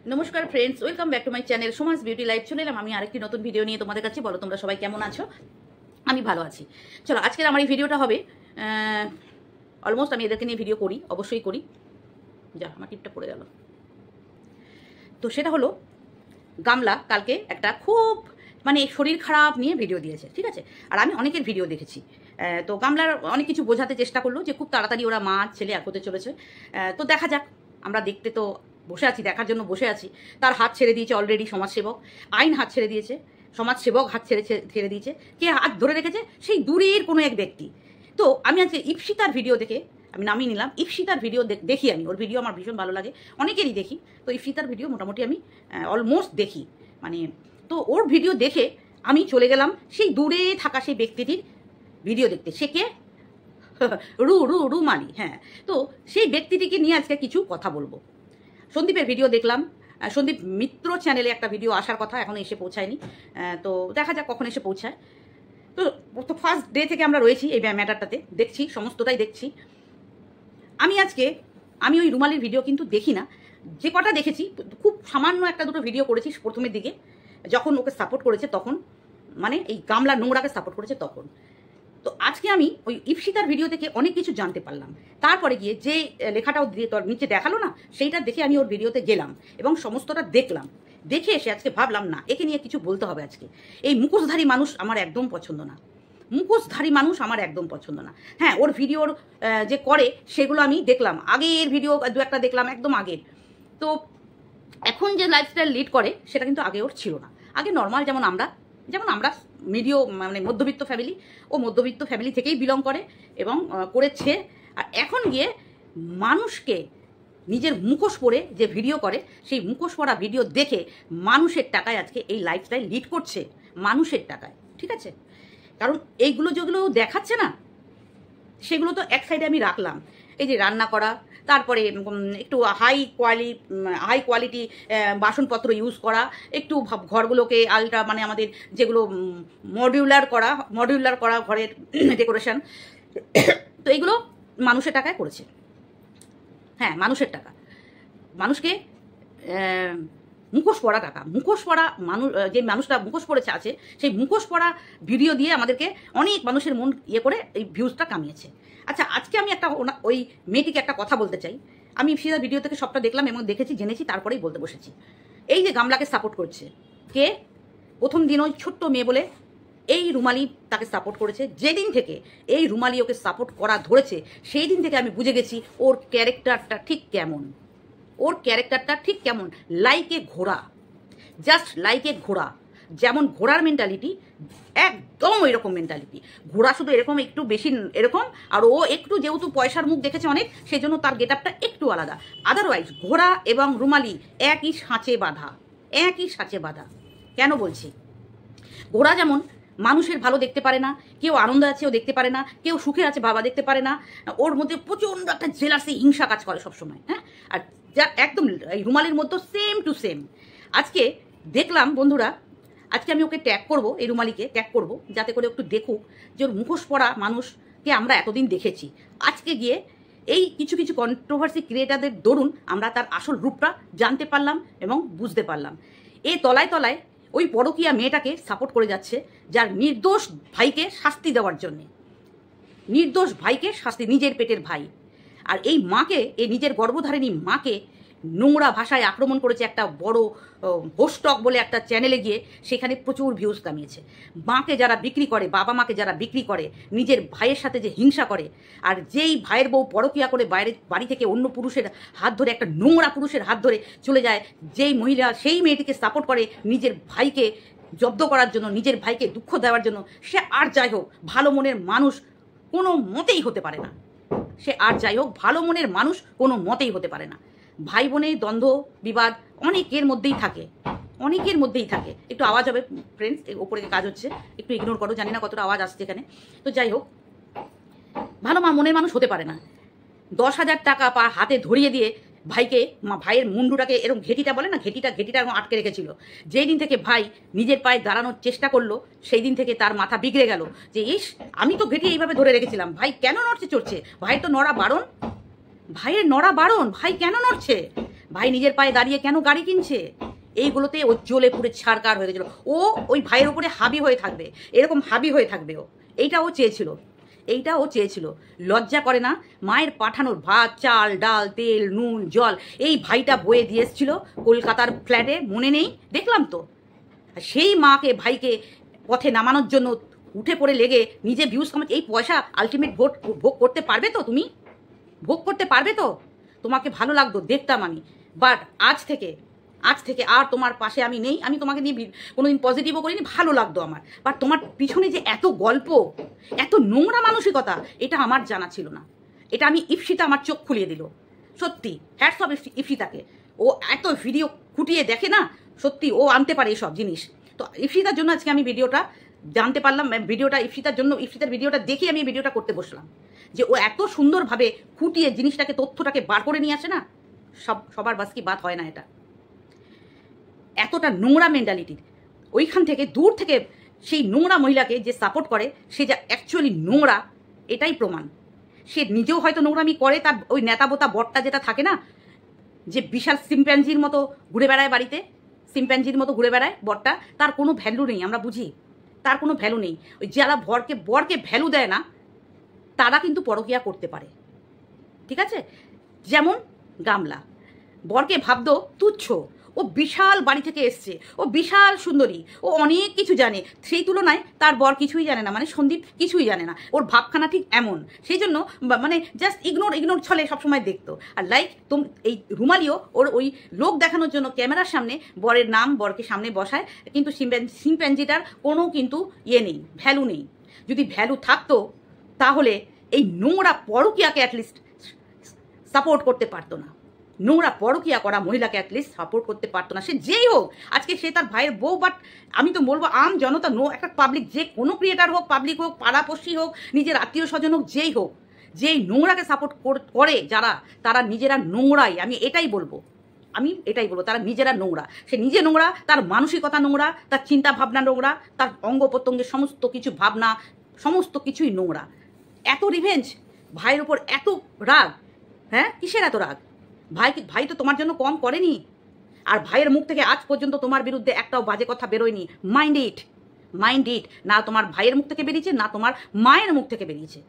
नमस्कार friends, welcome back to my channel Soma's beauty life. चले एলাম আমি আরেকটি নতুন ভিডিও নিয়ে তোমাদের কাছে। বলো তোমরা সবাই কেমন আছো? আমি ভালো আছি। চলো আজকের আমার এই ভিডিওটা হবে অলমোস্ট আমি এদেরকে নিয়ে ভিডিও করি, অবশ্যই করি। যা আমার টিপটা পড়ে গেল। তো সেটা হলো গামলা কালকে একটা খুব মানে শরীর খারাপ নিয়ে ভিডিও দিয়েছে, ঠিক আছে। আর আমি অনেকের ভিডিও দেখেছি। তো গামলার অনেক কিছু বোঝাতে চেষ্টা করলো যে খুব তাড়াতাড়ি ওরা মা ছেলে এক হতে চলেছে। তো দেখা যাক, আমরা দেখতে তো বসে আছি, দেখার জন্য বসে আছি। তার হাত ছেড়ে দিয়েছে অলরেডি সমাজসেবক, আইন হাত ছেড়ে দিয়েছে, সমাজসেবক হাত ছেড়ে দিয়েছে। কে হাত ধরে রেখেছে? সেই দূরের কোনো এক ব্যক্তি। তো আমি আজকে ইপসিতার ভিডিও দেখে আমি নামিয়ে নিলাম। ইপসিতার ভিডিও দেখি আমি, ওর ভিডিও আমার ভীষণ ভালো লাগে, অনেকেরই দেখি। তো ইপসিতার ভিডিও মোটামুটি আমি অলমোস্ট দেখি, মানে তো ওর ভিডিও দেখে আমি চলে গেলাম সেই দূরে থাকা সেই ব্যক্তিটির ভিডিও দেখতে। সে কে? রুমালি। হ্যাঁ, তো সেই ব্যক্তিটিকে নিয়ে আজকে কিছু কথা বলবো। সন্দীপের ভিডিও দেখলাম, সন্দীপ মিত্র চ্যানেলে একটা ভিডিও আসার কথা, এখনো এসে পৌঁছায়নি। তো দেখা যাক কখন এসে পৌঁছায়। তো ফার্স্ট ডে থেকে আমরা রয়েছি এই ম্যাটারটাতে, দেখছি, সমস্তটাই দেখছি। আমি ওই রুমালির ভিডিও কিন্তু দেখি না। যে কটা দেখেছি খুব সামান্য একটা দুটো ভিডিও করেছি প্রথমের দিকে, যখন ওকে সাপোর্ট করেছে তখন, মানে এই গামলা নোংরাকে সাপোর্ট করেছে তখন। তো আজকে আমি ওই ইপসিতার ভিডিও থেকে অনেক কিছু জানতে পারলাম। তারপরে গিয়ে যে লেখাটাও দিয়ে তোর নিচে দেখালো না, সেইটা দেখে আমি ওর ভিডিওতে গেলাম এবং সমস্তটা দেখলাম। দেখে এসে আজকে ভাবলাম না, একে নিয়ে কিছু বলতে হবে আজকে। এই মুখোশধারী মানুষ আমার একদম পছন্দ না, মুখোশধারী মানুষ আমার একদম পছন্দ না। হ্যাঁ, ওর ভিডিওর যে করে সেগুলো আমি দেখলাম, আগের ভিডিও দু একটা দেখলাম, একদম আগের। তো এখন যে লাইফস্টাইল লিড করে সেটা কিন্তু আগে ওর ছিল না। আগে নর্মাল যেমন আমরা মানে মধ্যবিত্ত ফ্যামিলি, ও মধ্যবিত্ত ফ্যামিলি থেকেই বিলং করে এবং করেছে। আর এখন গিয়ে মানুষকে নিজের মুখোশ পরে যে ভিডিও করে, সেই মুখোশ পরা ভিডিও দেখে মানুষের টাকায় আজকে এই লাইফস্টাইল লিড করছে, মানুষের টাকায়, ঠিক আছে। কারণ এইগুলো যেগুলো দেখাচ্ছে না, সেগুলো তো এক সাইডে আমি রাখলাম। এই যে রান্না করা, তারপরে একটু হাই কোয়ালিটি বাসনপত্র ইউজ করা, একটু ঘরগুলোকে আলট্রা মানে আমাদের যেগুলো মডিউলার করা ঘরের ডেকোরেশন, তো এইগুলো মানুষের টাকায় করেছে। হ্যাঁ, মানুষের টাকা, মানুষকে মুখোশ পরা টাকা, মুখোশ পরা মানুষ, যে মানুষটা মুখোশ পরেছে আছে, সেই মুখোশ পরা ভিডিও দিয়ে আমাদেরকে অনেক মানুষের মন করে এই ভিউজটা কামিয়েছে। আচ্ছা, আজকে আমি ওই মেয়েটিকে একটা কথা বলতে চাই। আমি সেটা ভিডিও থেকে সবটা দেখলাম এবং দেখেছি, জেনেছি, তারপরেই বলতে বসেছি। এই যে গামলাকে সাপোর্ট করছে কে? প্রথম দিন ওই ছোট্ট মেয়ে বলে এই রুমালি তাকে সাপোর্ট করেছে। যেদিন থেকে এই রুমালি ওকে সাপোর্ট করা ধরেছে, সেই দিন থেকে আমি বুঝে গেছি ওর ক্যারেক্টারটা ঠিক কেমন। লাইকে ঘোড়া, জাস্ট লাইকে ঘোড়া। যেমন ঘোড়ার মেন্টালিটি, একদম ওই রকম মেন্টালিটি। ঘোড়া শুধু এরকম একটু বেশি এরকম, আর ও একটু যেহেতু পয়সার মুখ দেখেছে অনেক, সেই জন্য তার গেট আপটা একটু আলাদা। আদারওয়াইজ ঘোড়া এবং রুমালি একই সাঁচে বাঁধা। কেন বলছি? ঘোড়া যেমন মানুষের ভালো দেখতে পারে না, কেউ আনন্দ আছে ও দেখতে পারে না, কেউ সুখে আছে বাবা দেখতে পারে না, ওর মধ্যে প্রচণ্ড একটা জেলাসি, হিংসা কাজ করে সবসময়। হ্যাঁ, আর যা একদম এই রুমালির মধ্যে সেম টু সেম। আজকে দেখলাম বন্ধুরা, আজকে আমি ওকে ট্যাগ করব, এই রুমালিকে ট্যাগ করব, যাতে করে একটু দেখুক যে ওর মুখোশ পরা মানুষকে আমরা এতদিন দেখেছি। আজকে গিয়ে এই কিছু কিছু কন্ট্রোভার্সি ক্রিয়েটারদের দরুন আমরা তার আসল রূপটা জানতে পারলাম এবং বুঝতে পারলাম। এ তলায় তলায় ওই পরকীয়া মেয়েটাকে সাপোর্ট করে যাচ্ছে, যার নির্দোষ ভাইকে শাস্তি দেওয়ার জন্যে, নির্দোষ ভাইকে শাস্তি, নিজের পেটের ভাই। আর এই মাকে, এই নিজের গর্ভধারিণী মাকে নোংরা ভাষায় আক্রমণ করেছে একটা বড় হোস্টক বলে একটা চ্যানেলে গিয়ে, সেখানে প্রচুর ভিউজ কামিয়েছে। মাকে যারা বিক্রি করে, বাবা মাকে যারা বিক্রি করে, নিজের ভাইয়ের সাথে যে হিংসা করে, আর যেই ভাইয়ের বউ পরকীয়া করে বাড়ি থেকে অন্য পুরুষের হাত ধরে, একটা নোংরা পুরুষের হাত ধরে চলে যায়, যেই মহিলা সেই মেয়েটিকে সাপোর্ট করে নিজের ভাইকে জব্দ করার জন্য, নিজের ভাইকে দুঃখ দেওয়ার জন্য, সে আর যাই হোক ভালো মনের মানুষ কোনো মতেই হতে পারে না। ভালো মনের মানুষ কোনো মতেই হতে পারে না। ভাই বোনের দ্বন্দ্ব বিবাদ অনেকের মধ্যেই থাকে। একটু আওয়াজ হবে ফ্রেন্ডস, ওপরে কাজ হচ্ছে, একটু ইগনোর করো, জানি না কতটা আওয়াজ আসছে এখানে। তো যাই হোক, ভালো মনের মানুষ হতে পারে না। 10,000 টাকা হাতে ধরিয়ে দিয়ে ভাইয়ের মুন্ডুটাকে এরকম ঘেটিটা বলে না, ঘেটিটা আটকে রেখেছিল। যেই দিন থেকে ভাই নিজের পায়ে দাঁড়ানোর চেষ্টা করলো, সেই দিন থেকে তার মাথা বিগড়ে গেল যে ইস, আমি তো ঘেটি এইভাবে ধরে রেখেছিলাম, ভাই কেন চড়ছে? ভাই তো নড়া বারণ। ভাইয়ের নড়া বারণ, ভাই কেন নড়ছে, ভাই নিজের পায়ে দাঁড়িয়ে কেন গাড়ি কিনছে, এইগুলোতে ও জ্বলে পুরে ছাড়কার হয়ে গেছিল। ও ওই ভাইয়ের উপরে হাবি হয়ে থাকবে, এরকম হাবি হয়ে থাকবে ও, এইটা ও চেয়েছিল, এইটা ও চেয়েছিল। লজ্জা করে না? মায়ের পাঠানোর ভাত চাল ডাল তেল নুন জল এই ভাইটা বয়ে দিয়ে এসেছিল কলকাতার ফ্ল্যাটে, মনে নেই? দেখলাম তো। সেই মাকে ভাইকে পথে নামানোর জন্য উঠে পড়ে লেগে নিজে ভিউজ কামাচ্ছে। এই পয়সা আলটিমেট ভোগ করতে পারবে তো তুমি? ভোগ করতে পারবে তো? তোমাকে ভালো লাগতো, দেখতাম আমি। বাট আজ থেকে আর তোমার পাশে আমি নেই। আমি তোমাকে নিয়ে কোনোদিন পজিটিভও করিনি, ভালো লাগতো আমার। বাট তোমার পিছনে যে এত গল্প, এত নোংরা মানসিকতা, এটা আমার জানা ছিল না। এটা আমি ইপসিতা আমার চোখ খুলিয়ে দিল। সত্যি হ্যাটস অফ ইপসিতাকে। ও এত ভিডিও খুঁটিয়ে দেখে না, সত্যি ও আনতে পারে এসব জিনিস। তো ইপসিতার জন্য আজকে আমি ভিডিওটা জানতে পারলাম, ভিডিওটা ইপসিতার জন্য, ইপসিতার ভিডিওটা দেখে আমি ভিডিওটা করতে বসলাম, যে ও এত সুন্দরভাবে খুঁটিয়ে জিনিসটাকে, তথ্যটাকে বার করে নিয়ে আসে না। সবার বাস কি বাত হয় না এটা। এতটা নোংরা মেন্টালিটির, ওইখান থেকে দূর থেকে সেই নোংরা মহিলাকে যে সাপোর্ট করে, সে যা অ্যাকচুয়ালি নোংরা এটাই প্রমাণ। সে নিজেও হয়তো নোংরামি করে, তার ওই নেতাবোতা বটটা যেটা থাকে না, যে বিশাল সিম্প্যাঞ্জির মতো ঘুরে বেড়ায় বাড়িতে, সিম্প্যাঞ্জির মতো ঘুরে বেড়ায় বটটা, তার কোনো ভ্যালু নেই, আমরা বুঝি তার কোনো ভ্যালু নেই। ওই যারা বরকে ভ্যালু দেয় না, তারা কিন্তু পরকীয়া করতে পারে, ঠিক আছে? যেমন গামলা, বরকে ভাবতো তুচ্ছ, ও বিশাল বাড়ি থেকে এসছে, ও বিশাল সুন্দরী, ও অনেক কিছু জানে, সেই তুলনায় তার বর কিছুই জানে না, মানে সন্দীপ কিছুই জানে না। ওর ভাবখানা ঠিক এমন, সেই জন্য মানে জাস্ট ইগনোর ছলে সবসময় দেখতো। আর লাইক এই রুমালিও ওর ওই লোক দেখানোর জন্য ক্যামেরার সামনে বরের নাম বরকে সামনে বসায়, কিন্তু সিম্প্যাঞ্জিটার কোনো কিন্তু নেই, ভ্যালু নেই। যদি ভ্যালু থাকতো তাহলে এই নোংরা পরকীয়াকে অ্যাটলিস্ট সাপোর্ট করতে পারতো না। নোংরা পরকীয়া করা মহিলাকে অ্যাটলিস্ট সাপোর্ট করতে পারতো না, সে যেই হোক। আজকে সে তার ভাইয়ের বউ, বাট আমি তো বলবো আম জনতা, একটা পাবলিক, যে কোনো ক্রিয়েটার হোক, পাবলিক হোক, পাড়াপড়শি হোক, নিজের আত্মীয় স্বজন হোক, যেই হোক, যেই নোংরাকে সাপোর্ট করে যারা, তারা নিজেরা নোংরাই। আমি এটাই বলবো, তারা নিজেরা নোংরা। সে নিজে নোংরা, তার মানসিকতা নোংরা, তার চিন্তা ভাবনা নোংরা, তার অঙ্গ প্রত্যঙ্গের সমস্ত কিছু ভাবনা, সমস্ত কিছুই নোংরা। এত রিভেঞ্জ, ভাইয়ের উপর এত রাগ, হ্যাঁ কিসের এত রাগ? ভাই তো তোমার জন্য কম করেনি। আর ভাইয়ের মুখ থেকে আজ পর্যন্ত তোমার বিরুদ্ধে একটাও বাজে কথা বেরোয়নি। Mind it. না তোমার ভাইয়ের মুখ থেকে বেরিয়েছে, না তোমার মায়ের মুখ থেকে বেরিয়েছে।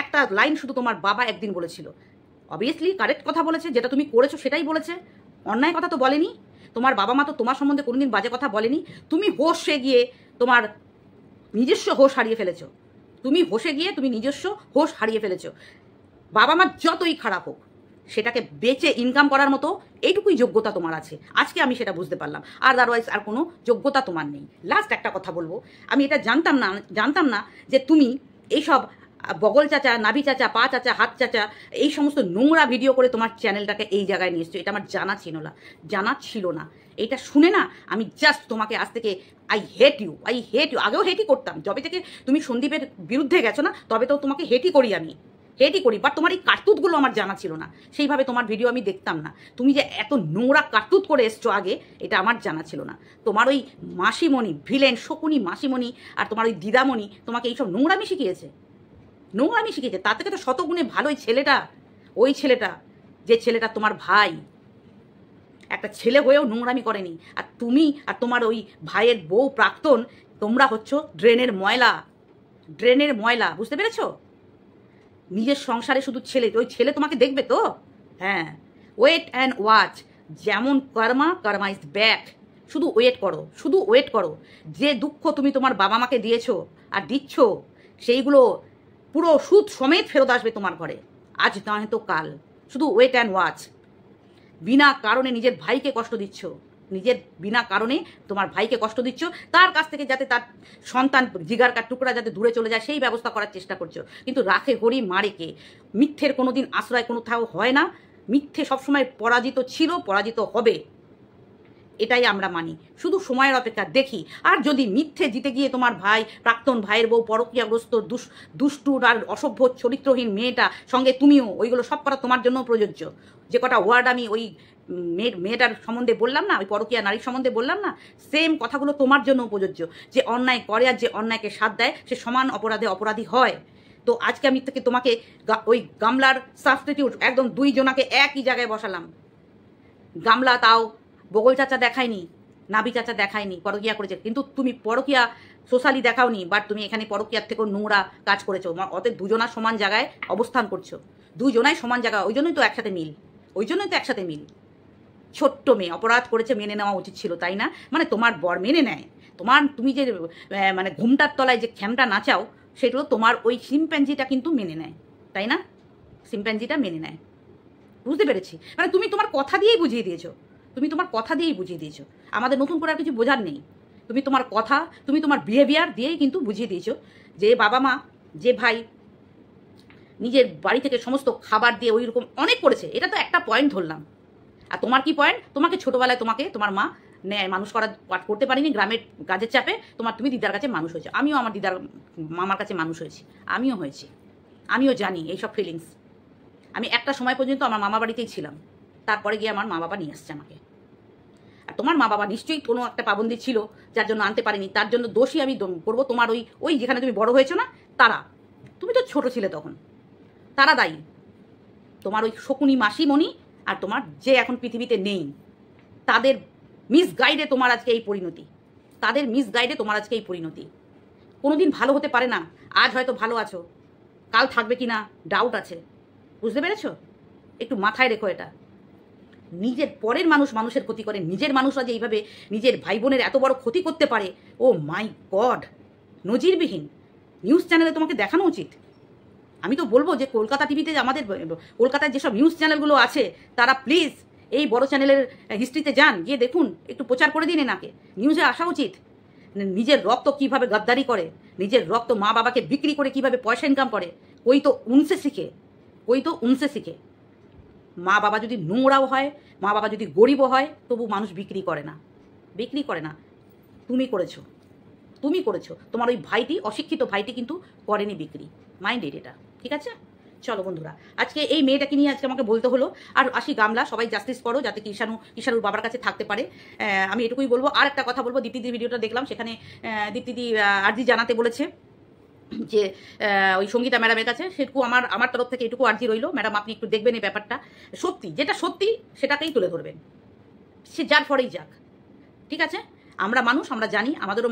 একটা লাইন শুধু তোমার বাবা একদিন বলেছিল, অবভিয়াসলি কারেক্ট কথা বলেছে, যেটা তুমি করেছো সেটাই বলেছে, অন্যায় কথা তো বলেনি। তোমার বাবা মা তো তোমার সম্বন্ধে কোনোদিন বাজে কথা বলেনি। তুমি হোশে গিয়ে তোমার নিজস্ব হোশ হারিয়ে ফেলেছো। তুমি নিজস্ব হোশ হারিয়ে ফেলেছো। বাবা মা যতই খারাপ হোক, সেটাকে বেচে ইনকাম করার মতো এইটুকুই যোগ্যতা তোমার আছে। আজকে আমি সেটা বুঝতে পারলাম। আদারওয়াইজ আর কোনো যোগ্যতা তোমার নেই। লাস্ট একটা কথা বলবো, আমি এটা জানতাম না যে তুমি এইসব বগল চাচা, নাভি চাচা, পা চাচা, হাত চাচা, এই সমস্ত নোংরা ভিডিও করে তোমার চ্যানেলটাকে এই জায়গায় নিয়ে এসছো। এটা আমার জানা ছিল না। এটা শুনে না আমি জাস্ট তোমাকে আজ থেকে আই হেট ইউ। আগেও হেটই করতাম, যবে থেকে তুমি সন্দীপের বিরুদ্ধে গেছো না, তবে তো তোমাকে হেটই করি। বাট তোমার এই কার্তুতগুলো আমার জানা ছিল না, সেইভাবে তোমার ভিডিও আমি দেখতাম না। তুমি যে এত নোংরা কার্তুত করে এসছো আগে, এটা আমার জানা ছিল না। তোমার ওই মাসিমণি, ভিলেন শকুনি মাসিমণি, আর তোমার ওই দিদামণি তোমাকে এইসব নোংরামি শিখিয়েছে। তার থেকে তো শতগুণে ভালো ওই ছেলেটা, যে ছেলেটা তোমার ভাই, একটা ছেলে হয়েও নোংরামি করেনি। আর তুমি আর তোমার ওই ভাইয়ের বউ প্রাক্তন, তোমরা হচ্ছ ড্রেনের ময়লা, বুঝতে পেরেছো? নিজের সংসারে শুধু ওই ছেলে তোমাকে দেখবে তো। হ্যাঁ, ওয়েট অ্যান্ড ওয়াচ। যেমন কর্মা ইজ ব্যাক। শুধু ওয়েট করো। যে দুঃখ তুমি তোমার বাবা মাকে দিয়েছো আর দিচ্ছ, সেইগুলো পুরো সুদ সমেত ফেরত আসবে তোমার ঘরে, আজ নয় তো কাল। শুধু ওয়েট অ্যান্ড ওয়াচ। বিনা কারণে নিজের ভাইকে কষ্ট দিচ্ছ, বিনা কারণে তোমার ভাইকে কষ্ট দিচ্ছ, তার কাছ থেকে যাতে তার সন্তান জিগার কার টুকরা যাতে দূরে চলে যায়, সেই ব্যবস্থা করার চেষ্টা করছো। কিন্তু রাখে হরি মারে কে। মিথ্যের কোনোদিন আশ্রয় কোথাও হয় না। মিথ্যে সবসময় পরাজিত ছিল, পরাজিত হবে, এটাই আমরা মানি। শুধু সময়ের অপেক্ষা দেখি। আর যদি মিথ্যে জিতে গিয়ে তোমার প্রাক্তন ভাইয়ের বউ, পরকীয়াগ্রস্ত দুষ্টুর আর অসভ্য চরিত্রহীন মেয়েটা সঙ্গে তুমিও, ওইগুলো সব করা তোমার জন্য প্রযোজ্য। যে কটা ওয়ার্ড আমি ওই মেয়েটার সম্বন্ধে বললাম না, ওই পরকীয়া নারীর সম্বন্ধে বললাম না, সেম কথাগুলো তোমার জন্য প্রযোজ্য। যে অন্যায় করে আর যে অন্যায়কে সাথ দেয়, সে সমান অপরাধী হয়। তো আজকে আমি তোমাকে ওই গামলার সাবস্টিটিউট একদম 2 জনাকে একই জায়গায় বসালাম। গামলা তাও বগল চাচা দেখায়নি, নাবি চাচা দেখায়নি, পরকিয়া করেছে, কিন্তু তুমি পরকিয়া সোশ্যালি দেখাওনি, বাট তুমি এখানে পরকিয়ার থেকেও নোংরা কাজ করেছো। অতএব দুজনা সমান জায়গায় অবস্থান করছো, দুজনাই সমান জায়গা, ওই জন্যই তো একসাথে মিল, ওই জন্যই তো একসাথে মিল। ছোট্ট মেয়ে অপরাধ করেছে, মেনে নেওয়া উচিত ছিল, তাই না? মানে তোমার বর মেনে নেয়, তুমি যে মানে ঘুমটার তলায় যে খ্যামটা নাচাও, সেগুলো তোমার ওই শিম্প্যাঞ্জিটা কিন্তু মেনে নেয়, তাই না? শিম্প্যাঞ্জিটা মেনে নেয়, বুঝতে পেরেছি। মানে তুমি তোমার কথা দিয়েই বুঝিয়ে দিয়েছো, তুমি তোমার কথা দিয়েই বুঝিয়ে দিয়েছো, আমাদের নতুন করে আর কিছু বোঝার নেই। তুমি তোমার কথা, তুমি তোমার বিহেভিয়ার দিয়েই কিন্তু বুঝিয়ে দিয়েছো যে বাবা মা, যে ভাই নিজের বাড়ি থেকে সমস্ত খাবার দিয়ে ওই রকম অনেক করেছে, এটা তো একটা পয়েন্ট ধরলাম। আর তোমার কি পয়েন্ট? তোমাকে ছোটোবেলায় তোমার মা মানুষ করতে পারিনি, গ্রামের কাজের চাপে তুমি দিদার কাছে মানুষ হয়েছে। আমিও আমার দিদার মামার কাছে মানুষ হয়েছি, আমিও হয়েছি, আমিও জানি এইসব ফিলিংস। আমি একটা সময় পর্যন্ত আমার মামা বাড়িতেই ছিলাম, তারপরে গিয়ে আমার মা বাবা নিয়ে আসছে আমাকে। আর তোমার মা বাবা নিশ্চয়ই কোনো একটা পাবন্দি ছিল যার জন্য আনতে পারিনি, তার জন্য দোষী আমি করবো তোমার ওই যেখানে তুমি বড় হয়েছো না, তারা, তুমি তো ছোট ছিলে তখন, তারা দায়ী। তোমার ওই শকুনি মাসিমণি আর তোমার যে এখন পৃথিবীতে নেই, তাদের মিসগাইডে তোমার আজকে এই পরিণতি, তাদের মিসগাইডে তোমার আজকে এই পরিণতি। কোনোদিন ভালো হতে পারে না। আজ হয়তো ভালো আছো, কাল থাকবে কি না ডাউট আছে, বুঝতে পেরেছো? একটু মাথায় রেখো এটা। নিজের পরের মানুষের ক্ষতি করে, নিজের মানুষরা যে এইভাবে নিজের ভাই বোনের এত বড় ক্ষতি করতে পারে, ও মাই গড, নজিরবিহীন। নিউজ চ্যানেলে তোমাকে দেখানো উচিত। আমি তো বলবো যে কলকাতা টিভিতে, আমাদের কলকাতায় যেসব নিউজ চ্যানেলগুলো আছে, তারা প্লিজ এই বড় চ্যানেলের হিস্ট্রিতে যান, গিয়ে দেখুন, একটু প্রচার করে দিন এনাকে, নিউজে আসা উচিত। নিজের রক্ত কিভাবে গাদ্দারি করে, নিজের রক্ত মা বাবাকে বিক্রি করে কিভাবে পয়সা ইনকাম করে, ওই তো উনসে শিখে। মা বাবা যদি নোংরাও হয়, মা বাবা যদি গরিবও হয়, তবু মানুষ বিক্রি করে না। তুমি করেছো। তোমার ওই ভাইটি, অশিক্ষিত ভাইটি কিন্তু করেনি বিক্রি, মাইন্ডেড এটা, ঠিক আছে? চলো বন্ধুরা, আজকে এই মেয়েটাকে নিয়ে আজকে আমাকে বলতে হলো। আর আসি গামলা, সবাই জাস্টিস করো যাতে ঈশানুর বাবার কাছে থাকতে পারে। আমি এটুকুই বলবো। আর একটা কথা বলবো, দীপ্তিদির ভিডিওটা দেখলাম, সেখানে দীপ্তিদি আর্জি জানাতে বলেছে যে ওই সঙ্গীতা ম্যাডামের কাছে। সেটুকু আমার তরফ থেকে এটুকু আর্জি রইল, ম্যাডাম আপনি একটু দেখবেন এই ব্যাপারটা, যেটা সত্যি সেটাকেই তুলে ধরবেন, সে যার ফরেই যাক, ঠিক আছে? আমরা মানুষ, আমরা জানি, আমাদেরও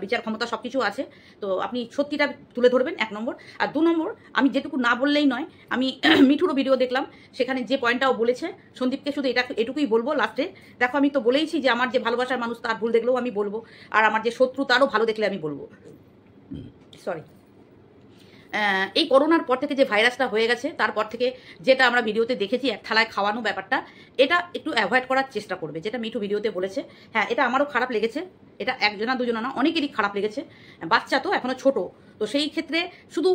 বিচার ক্ষমতা সব কিছু আছে। তো আপনি সত্যিটা তুলে ধরবেন, 1 নম্বর। আর 2 নম্বর, আমি যেটুকু না বললেই নয়, আমি মিঠুরও ভিডিও দেখলাম, সেখানে যে পয়েন্টটাও বলেছে, সন্দীপকে শুধু এটুকুই বলবো লাস্টে, দেখো আমি তো বলেইছি যে আমার যে ভালোবাসার মানুষ তার ভুল দেখলেও আমি বলবো, আর আমার যে শত্রু তারও ভালো দেখলে আমি বলবো। সরি, এই করোনার পর থেকে যে ভাইরাসটা হয়ে গেছে, তারপর থেকে যেটা আমরা ভিডিওতে দেখেছি, এক থালায় খাওয়ানো ব্যাপারটা, এটা একটু অ্যাভয়েড করার চেষ্টা করবে, যেটা মিঠু ভিডিওতে বলেছে। হ্যাঁ, এটা আমারও খারাপ লেগেছে, এটা একজনা দুজনা না, অনেকেরই খারাপ লেগেছে। বাচ্চা তো এখনো ছোট, তো সেই ক্ষেত্রে শুধু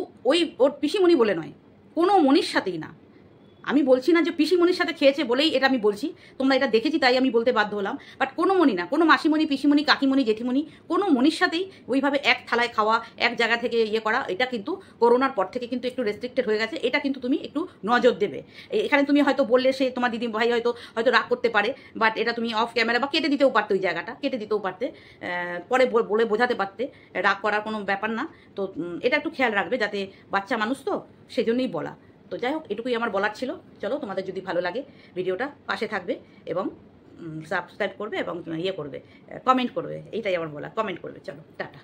ওর পিসিমণি বলে নয়, কোনো মনির সাথেই না। আমি বলছি না যে পিসিমণির সাথে খেয়েছে বলেই এটা আমি বলছি, তোমরা এটা দেখেছি তাই আমি বলতে বাধ্য হলাম, বাট কোনো মনি না, কোনো মাসিমণি, পিসিমণি, কাকিমণি, জেঠিমণি, কোনো মনির সাথেই ওইভাবে এক থালায় খাওয়া, এক জায়গা থেকে ইয়ে করা, এটা কিন্তু করোনার পর থেকে কিন্তু একটু রেস্ট্রিক্টেড হয়ে গেছে। এটা কিন্তু তুমি একটু নজর দেবে। এখানে তুমি হয়তো বললে, সে তোমার দিদি ভাই হয়তো রাগ করতে পারে, বাট এটা তুমি অফ ক্যামেরা বা কেটে দিতেও পারতে, ওই জায়গাটা কেটে দিতেও পারতে, পরে বলে বোঝাতে পারতে, রাগ করার কোনো ব্যাপার না। তো এটা একটু খেয়াল রাখবে, যাতে বাচ্চা মানুষ তো, সেজন্যই বলা। তো যাই হোক, এটুকুই আমার বলার ছিল। চলো, তোমাদের যদি ভালো লাগে ভিডিওটা, পাশে থাকবে এবং সাবস্ক্রাইব করবে এবং ইয়ে করবে, কমেন্ট করবে, এইটাই আমার বলা, কমেন্ট করবে। চলো, টাটা।